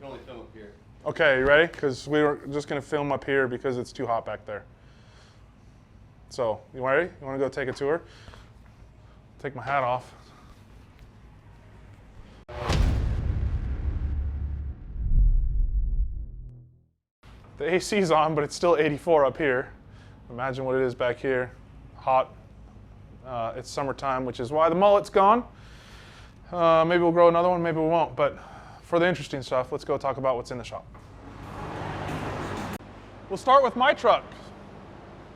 can only film up here. Okay, you ready? Because we were just going to film up here because it's too hot back there. So, you ready? You want to go take a tour? Take my hat off. The AC's on, but it's still 84 up here. Imagine what it is back here. Hot. It's summertime, which is why the mullet's gone. Maybe we'll grow another one, maybe we won't. But for the interesting stuff, let's go talk about what's in the shop. We'll start with my truck.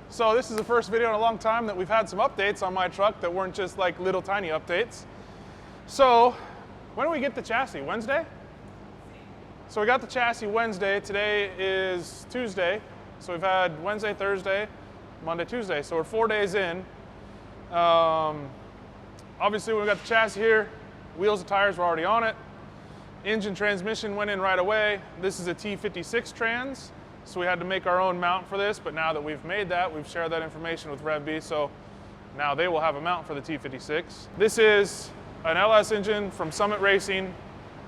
So this is the first video in a long time that we've had some updates on my truck that weren't just like little tiny updates. So when do we get the chassis? Wednesday? So we got the chassis Wednesday. Today is Tuesday. So we've had Wednesday, Thursday, Monday, Tuesday. So we're 4 days in. Obviously when we got the chassis here, wheels and tires were already on it. Engine transmission went in right away. This is a T56 trans. So we had to make our own mount for this, but now that we've made that, we've shared that information with RevB, so now they will have a mount for the T56. This is an LS engine from Summit Racing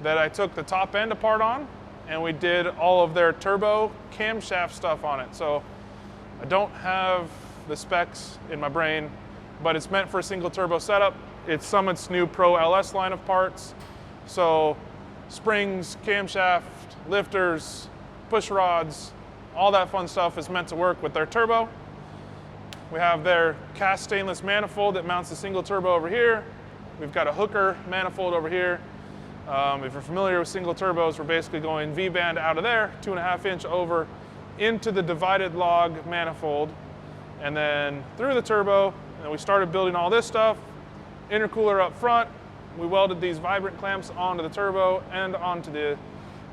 that I took the top end apart on, and we did all of their turbo camshaft stuff on it. So I don't have the specs in my brain, but it's meant for a single turbo setup. It's Summit's new Pro LS line of parts. So springs, camshaft, lifters, push rods, all that fun stuff is meant to work with their turbo. We have their cast stainless manifold that mounts a single turbo over here. We've got a hooker manifold over here. If you're familiar with single turbos, we're basically going V-band out of there, 2.5 inch over into the divided log manifold, and then through the turbo. And we started building all this stuff. Intercooler up front. We welded these vibrant clamps onto the turbo and onto the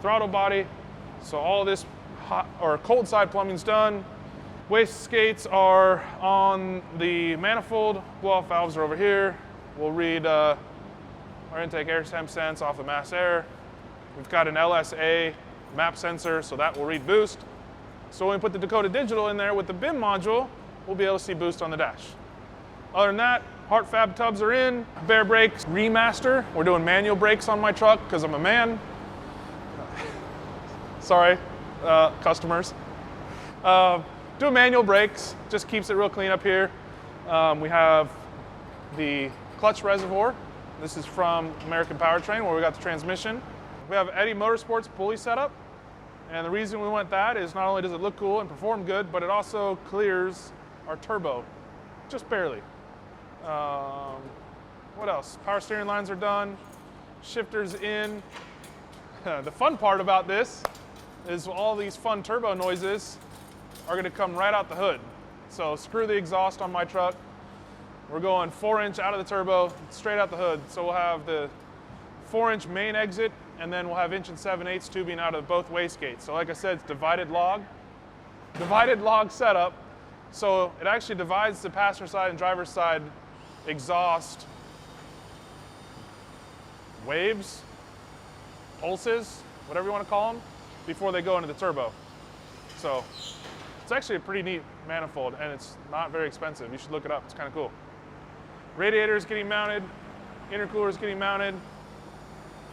throttle body. So all this hot or cold side plumbing's done. Waste skates are on the manifold. Blow-off valves are over here. We'll read our intake air temp sense off the mass air. We've got an LSA map sensor, so that will read boost. So when we put the Dakota Digital in there with the BIM module, we'll be able to see boost on the dash. Other than that, Hart Fab tubs are in. Bare brakes remaster. We're doing manual brakes on my truck because I'm a man. Sorry. Customers. Doing manual brakes, just keeps it real clean up here. We have the clutch reservoir. This is from American Powertrain where we got the transmission. We have Eddie Motorsports pulley setup. And the reason we went that is not only does it look cool and perform good, but it also clears our turbo, just barely. What else? Power steering lines are done. Shifters in. The fun part about this is all these fun turbo noises are going to come right out the hood. So screw the exhaust on my truck. We're going 4-inch out of the turbo, straight out the hood. So we'll have the 4-inch main exit, and then we'll have 1 7/8 tubing out of both wastegates. So like I said, it's divided log setup. So it actually divides the passenger side and driver's side exhaust waves, pulses, whatever you want to call them, before they go into the turbo. So it's actually a pretty neat manifold, and it's not very expensive. You should look it up. It's kind of cool. Radiator is getting mounted. Intercooler is getting mounted.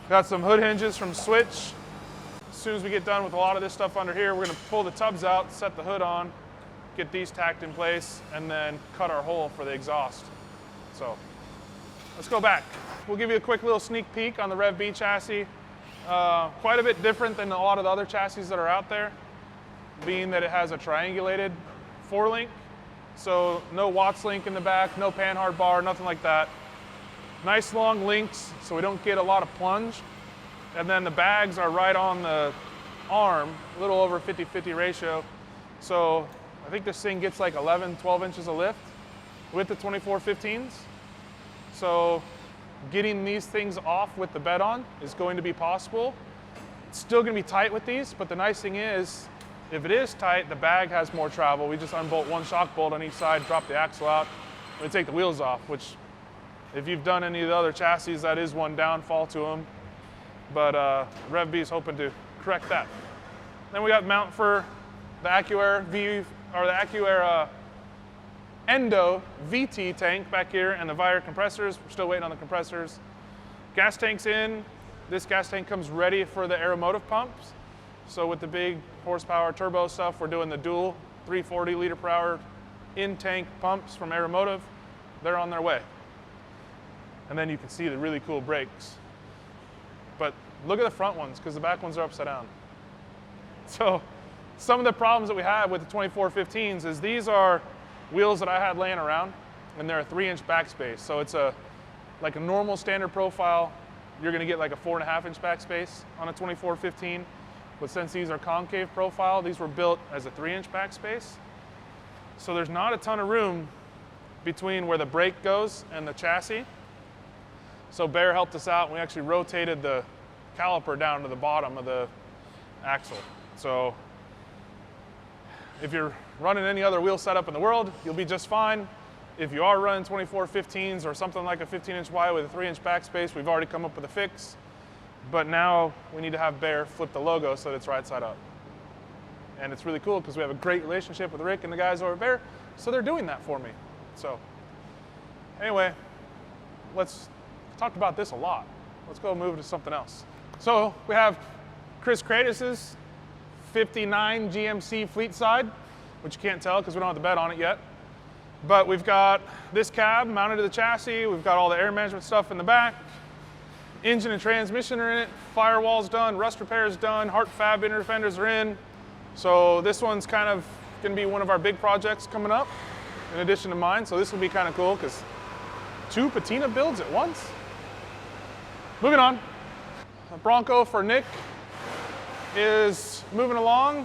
Got some hood hinges from Switch. As soon as we get done with a lot of this stuff under here, we're going to pull the tubs out, set the hood on, get these tacked in place, and then cut our hole for the exhaust. So let's go back. We'll give you a quick little sneak peek on the RevB chassis. Quite a bit different than a lot of the other chassis that are out there, being that it has a triangulated 4-link. So no Watts link in the back, no panhard bar, nothing like that. Nice long links so we don't get a lot of plunge. And then the bags are right on the arm, a little over 50-50 ratio. So I think this thing gets like 11, 12 inches of lift with the 24-15s. So getting these things off with the bed on is going to be possible. It's still going to be tight with these, but the nice thing is, if it is tight, the bag has more travel. We just unbolt one shock bolt on each side, drop the axle out, and we take the wheels off, which if you've done any of the other chassis, that is one downfall to them. But RevB is hoping to correct that. Then we got mount for the AccuAir Endo VT tank back here, and the Vire compressors. We're still waiting on the compressors. Gas tank's in. This gas tank comes ready for the aeromotive pumps. So with the big horsepower turbo stuff, we're doing the dual 340 liter per hour in-tank pumps from aeromotive. They're on their way. And then you can see the really cool brakes. But look at the front ones, because the back ones are upside down. So some of the problems that we have with the 2415s is these are wheels that I had laying around, and they're a 3-inch backspace. So it's like a normal standard profile, you're going to get like a 4.5-inch backspace on a 2415. But since these are concave profile, these were built as a 3-inch backspace. So there's not a ton of room between where the brake goes and the chassis. So Bear helped us out, and we actually rotated the caliper down to the bottom of the axle. So if you're running any other wheel setup in the world, you'll be just fine. If you are running 2415s or something like a 15-inch wide with a 3-inch backspace, we've already come up with a fix. But now we need to have Bear flip the logo so that it's right side up. And it's really cool because we have a great relationship with Rick and the guys over at Bear, so they're doing that for me. So anyway, let's talk about this a lot. Let's go move to something else. So we have Chris Kratus's 59 GMC fleet side, which you can't tell because we don't have the bed on it yet. But we've got this cab mounted to the chassis. We've got all the air management stuff in the back. Engine and transmission are in it. Firewall's done. Rust repair's done. Hart Fab inner fenders are in. So this one's kind of going to be one of our big projects coming up in addition to mine. So this will be kind of cool because 2 Patina builds at once. Moving on. A Bronco for Nick is moving along.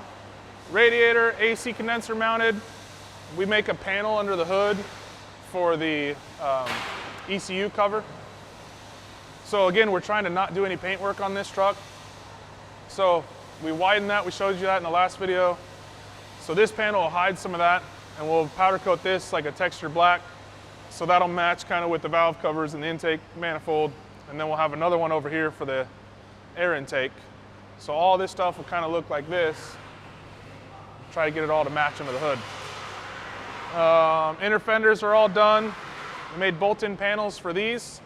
Radiator, AC condenser mounted. We make a panel under the hood for the ECU cover. So again, we're trying to not do any paint work on this truck. So we widened that, we showed you that in the last video. So this panel will hide some of that, and we'll powder coat this like a texture black. So that'll match kind of with the valve covers and the intake manifold. And then we'll have another one over here for the air intake. So all this stuff will kind of look like this. Try to get it all to match under the hood. Inner fenders are all done. We made bolt-in panels for these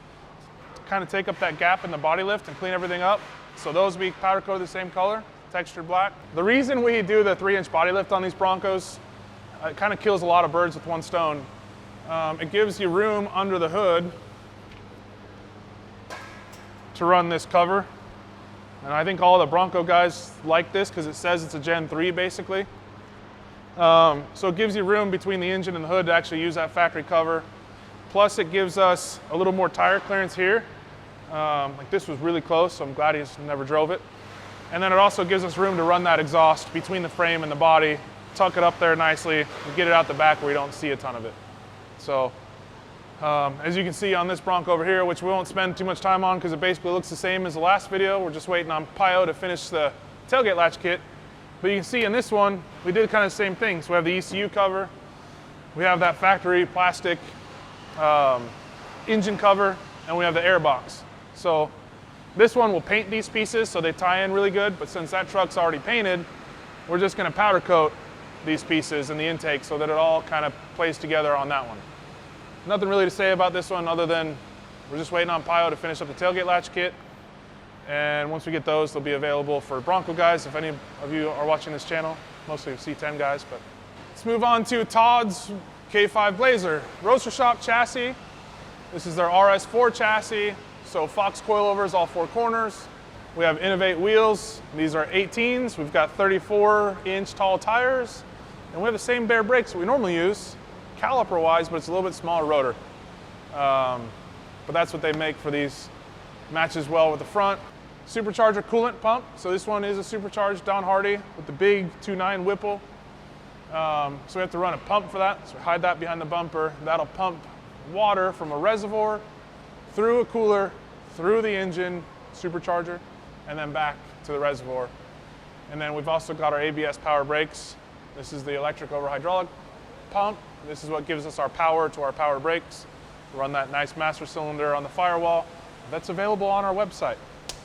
to kind of take up that gap in the body lift and clean everything up. So those will be powder coated the same color, textured black. The reason we do the 3-inch body lift on these Broncos, it kind of kills a lot of birds with one stone. It gives you room under the hood to run this cover. And I think all the Bronco guys like this because it says it's a Gen 3 basically. So it gives you room between the engine and the hood to actually use that factory cover. Plus it gives us a little more tire clearance here. Like this was really close, so I'm glad he's never drove it. And then it also gives us room to run that exhaust between the frame and the body, tuck it up there nicely, and get it out the back where you don't see a ton of it. So as you can see on this Bronco over here, which we won't spend too much time on because it basically looks the same as the last video. We're just waiting on Pio to finish the tailgate latch kit. But you can see in this one, we did kind of the same thing. So we have the ECU cover, we have that factory plastic engine cover, and we have the air box. So this one will paint these pieces so they tie in really good, but since that truck's already painted, we're just gonna powder coat these pieces in the intake so that it all kind of plays together on that one. Nothing really to say about this one other than we're just waiting on Pio to finish up the tailgate latch kit. And once we get those, they'll be available for Bronco guys, if any of you are watching this channel, mostly C10 guys. But let's move on to Todd's K5 Blazer. Roadster Shop chassis. This is their RS4 chassis. So Fox coilovers, all 4 corners. We have Innovate wheels. These are 18s. We've got 34-inch tall tires. And we have the same Bear brakes that we normally use, caliper-wise, but it's a little bit smaller rotor. But that's what they make for these. Matches well with the front. Supercharger coolant pump. So this one is a supercharged Don Hardy with the big 2.9 Whipple. So we have to run a pump for that. So we hide that behind the bumper. That'll pump water from a reservoir through a cooler, through the engine, supercharger, and then back to the reservoir. And then we've also got our ABS power brakes. This is the electric over hydraulic pump. This is what gives us our power to our power brakes. We run that nice master cylinder on the firewall. That's available on our website.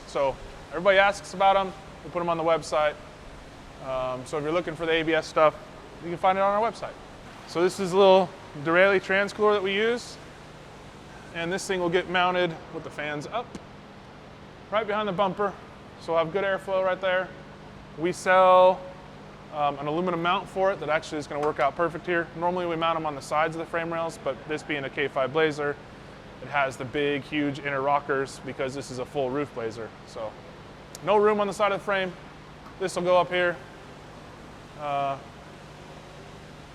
So everybody asks about them, we put them on the website. So if you're looking for the ABS stuff, you can find it on our website. So this is a little Duraley transcooler that we use. And this thing will get mounted with the fans up right behind the bumper, so we'll have good airflow right there. We sell an aluminum mount for it that actually is going to work out perfect here. Normally we mount them on the sides of the frame rails, but this being a K5 Blazer, it has the big, huge inner rockers because this is a full roof Blazer. So no room on the side of the frame. This will go up here. It'll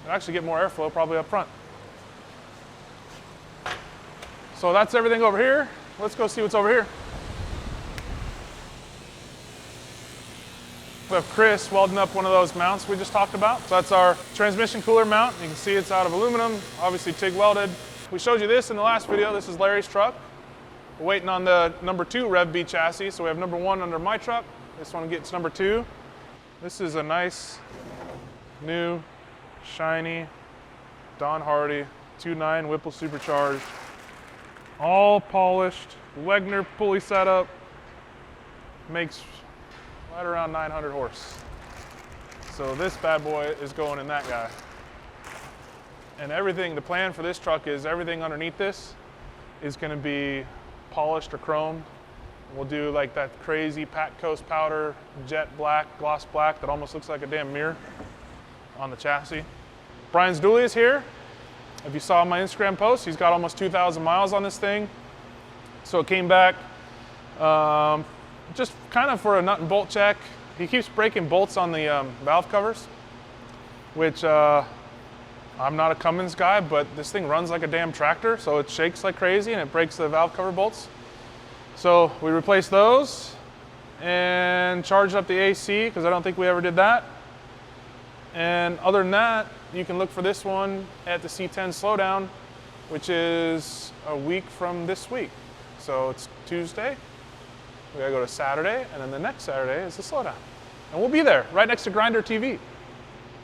actually get more airflow probably up front. So that's everything over here. Let's go see what's over here. We have Chris welding up one of those mounts we just talked about. So that's our transmission cooler mount. You can see it's out of aluminum, obviously TIG welded. We showed you this in the last video. This is Larry's truck. We're waiting on the number 2 RevB chassis. So we have number 1 under my truck. This one gets number 2. This is a nice, new, shiny Don Hardy 2.9 Whipple supercharged, all polished, Wegner pulley setup. Makes right around 900 horse. So this bad boy is going in that guy. And everything, the plan for this truck is everything underneath this is going to be polished or chromed. We'll do like that crazy Pat Coast powder, jet black, gloss black that almost looks like a damn mirror on the chassis. Brian's dually is here. If you saw my Instagram post, he's got almost 2,000 miles on this thing. So it came back just kind of for a nut and bolt check. He keeps breaking bolts on the valve covers, which I'm not a Cummins guy, but this thing runs like a damn tractor, so it shakes like crazy and it breaks the valve cover bolts. So we replaced those and charged up the AC because I don't think we ever did that. And other than that, you can look for this one at the C10 Slowdown, which is a week from this week. So it's Tuesday, we gotta go to Saturday, and then the next Saturday is the Slowdown. And we'll be there, right next to Grinder TV.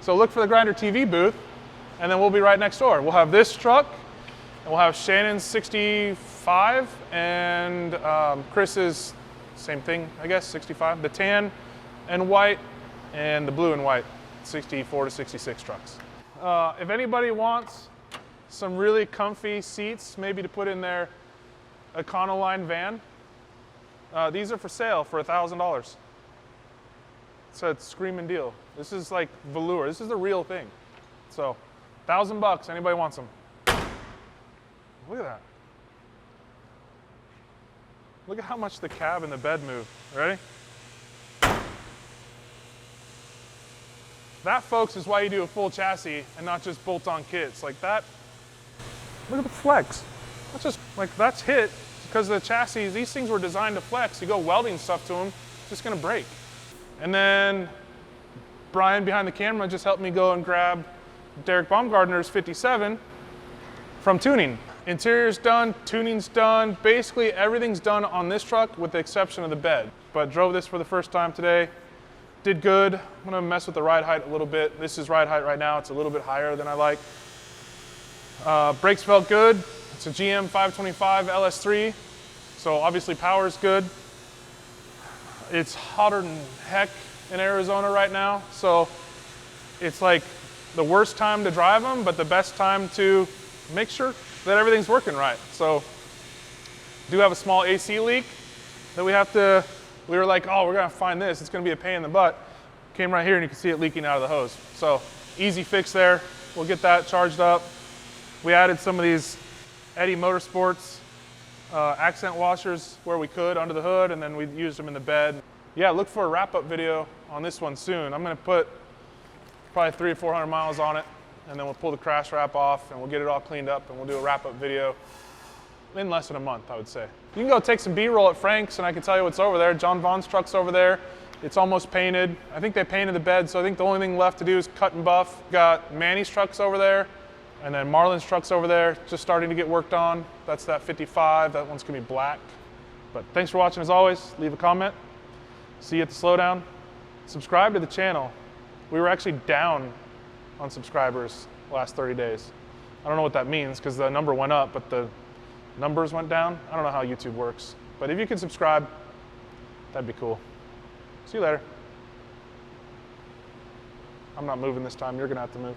So look for the Grinder TV booth, and then we'll be right next door. We'll have this truck, and we'll have Shannon's 65, and Chris's, same thing, I guess, 65. The tan and white, and the blue and white, 64 to 66 trucks. If anybody wants some really comfy seats, maybe to put in their Econoline van, these are for sale for $1,000. So it's screaming deal. This is like velour. This is the real thing. So $1,000, anybody wants them. Look at that. Look at how much the cab and the bed move. Ready? That, folks, is why you do a full chassis and not just bolt-on kits like that. Look at the flex. That's just like that's hit because the chassis. These things were designed to flex. You go welding stuff to them, it's just gonna break. And then Brian behind the camera just helped me go and grab Derek Baumgartner's 57 from tuning. Interior's done, tuning's done. Basically everything's done on this truck with the exception of the bed. But drove this for the first time today. Did good. I'm gonna mess with the ride height a little bit. This is ride height right now. It's a little bit higher than I like. Brakes felt good. It's a GM 525 LS3, so obviously power is good. It's hotter than heck in Arizona right now, so it's like the worst time to drive them, but the best time to make sure that everything's working right. So do have a small AC leak that we were like, oh, we're gonna find this. It's gonna be a pain in the butt. Came right here and you can see it leaking out of the hose. So easy fix there. We'll get that charged up. We added some of these Eddy Motorsports accent washers where we could under the hood, and then we used them in the bed. Yeah, look for a wrap-up video on this one soon. I'm gonna put probably 300 or 400 miles on it, and then we'll pull the crash wrap off and we'll get it all cleaned up and we'll do a wrap-up video in less than a month, I would say. You can go take some B-roll at Frank's and I can tell you what's over there. John Vaughn's truck's over there. It's almost painted. I think they painted the bed, so I think the only thing left to do is cut and buff. Got Manny's truck's over there, and then Marlon's truck's over there, just starting to get worked on. That's that 55, that one's gonna be black. But thanks for watching as always. Leave a comment. See you at the Slowdown. Subscribe to the channel. We were actually down on subscribers the last 30 days. I don't know what that means because the number went up, but the numbers went down. I don't know how YouTube works. But if you can subscribe, that'd be cool. See you later. I'm not moving this time. You're gonna have to move.